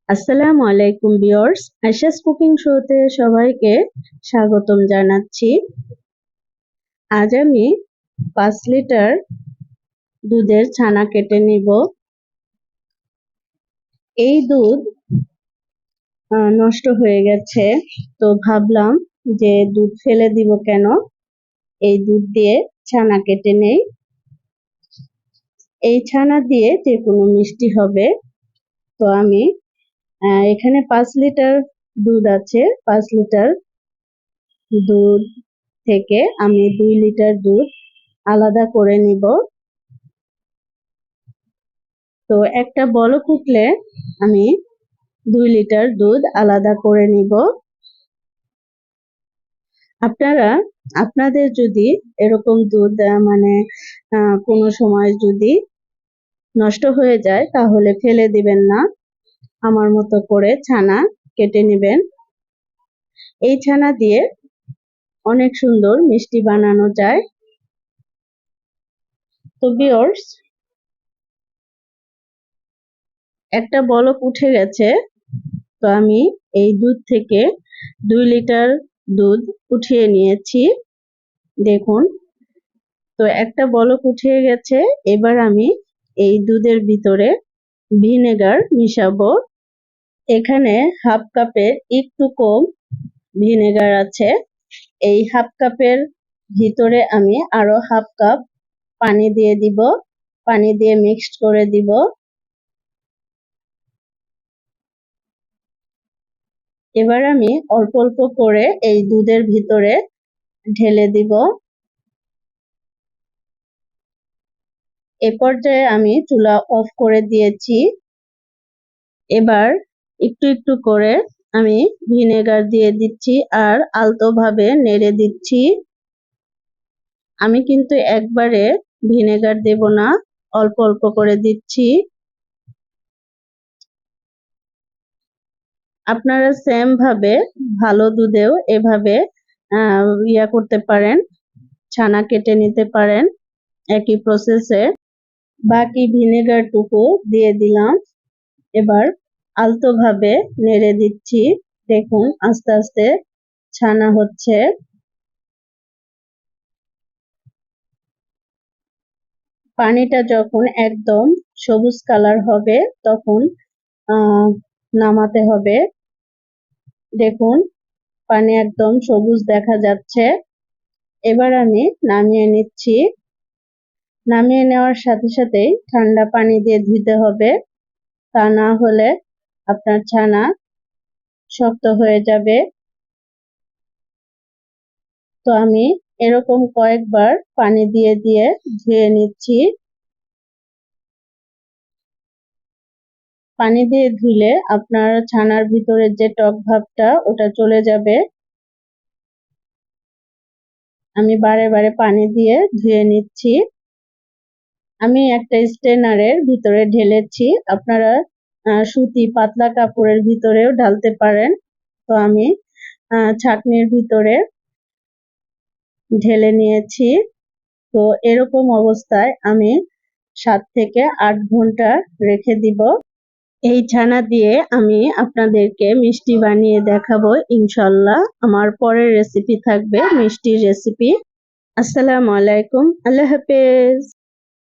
আসসালামু আলাইকুম viewers, Ayesha's cooking শোতে সবাইকে স্বাগতম জানাচ্ছি। আজ আমি 5 লিটার দুধের ছানা কেটে নিব। এই দুধ নষ্ট হয়ে গেছে, তো ভাবলাম যে দুধ ফেলে দিব কেন, এই দুধ দিয়ে ছানা কেটে নেই। এই ছানা দিয়ে যে কোনো মিষ্টি হবে। তো আমি এখানে 5 লিটার দুধ আছে। 5 লিটার দুধ থেকে আমি 2 লিটার দুধ আলাদা করে নিব। তো একটা বলক উঠলে আমি 2 লিটার দুধ আলাদা করে নিব। আপনারা আপনাদের যদি এরকম দুধ কোনো সময় যদি নষ্ট হয়ে যায় তাহলে ফেলে দিবেন না, আমার মতো করে ছানা কেটে নেবেন। এই ছানা দিয়ে অনেক সুন্দর মিষ্টি বানানো যায়। তো ভিউয়ার্স, একটা বলক উঠে গেছে, তো আমি এই দুধ থেকে 2 লিটার দুধ উঠিয়ে নিয়েছি। দেখুন, তো একটা বলক উঠে গেছে। এবার আমি এই দুধের ভিতরে ভিনেগার মিশাবো। এখানে হাফ কাপের একটু কম ভিনেগার আছে। এই হাফ কাপের ভিতরে আমি আরো হাফ কাপ পানি দিয়ে দিব। পানি দিয়ে মিক্সড করে দিব। এবার আমি অল্প অল্প করে এই দুধের ভিতরে ঢেলে দিব। এ পর্যায়ে আমি চুলা অফ করে দিয়েছি। এবার একটু একটু করে আমি ভিনেগার দিয়ে দিচ্ছি আর আলতোভাবে নেড়ে দিচ্ছি। আমি কিন্তু একবারে ভিনেগার দেব না, অল্প অল্প করে দিচ্ছি। আপনারা সেম ভাবে ভালো দুধেও এভাবে করতে পারেন, ছানা কেটে নিতে পারেন একই প্রসেসে। বাকি ভিনেগারটুকু দিয়ে দিলাম। এবার আলতোভাবে নেড়ে দিচ্ছি। দেখুন আস্তে আস্তে ছানা হচ্ছে। পানিটা যখন একদম সবুজ কালার হবে তখন নামাতে হবে। দেখুন পানি একদম সবুজ দেখা যাচ্ছে। এবার আমি নামিয়ে নিচ্ছি। নামিয়ে নেওয়ার সাথে সাথেই ঠান্ডা পানি দিয়ে ধুতে হবে, তা না হলে আপনার ছানা শক্ত হয়ে যাবে। তো আমি এরকম কয়েকবার পানি দিয়ে দিয়ে ধুয়ে নিচ্ছি। পানি দিয়ে ধুলে আপনার ছানার ভিতরে যে টক ভাবটা ওটা চলে যাবে। আমি বারে বারে পানি দিয়ে ধুয়ে নিচ্ছি। আমি একটা স্ট্রেনারের ভিতরে ঢেলেছি, আপনারা সুতি পাতলা কাপড়ের ভিতরেও ঢালতে পারেন। তো আমি ছাঁকনির ভিতরে ঢেলে নিয়েছি। তো এরকম অবস্থায় আমি 7 থেকে 8 ঘন্টা রেখে দিব। এই ছানা দিয়ে আমি আপনাদেরকে মিষ্টি বানিয়ে দেখাবো ইনশাল্লাহ। আমার পরের রেসিপি থাকবে মিষ্টির রেসিপি। আসসালামু আলাইকুম, আল্লাহ হাফেজ।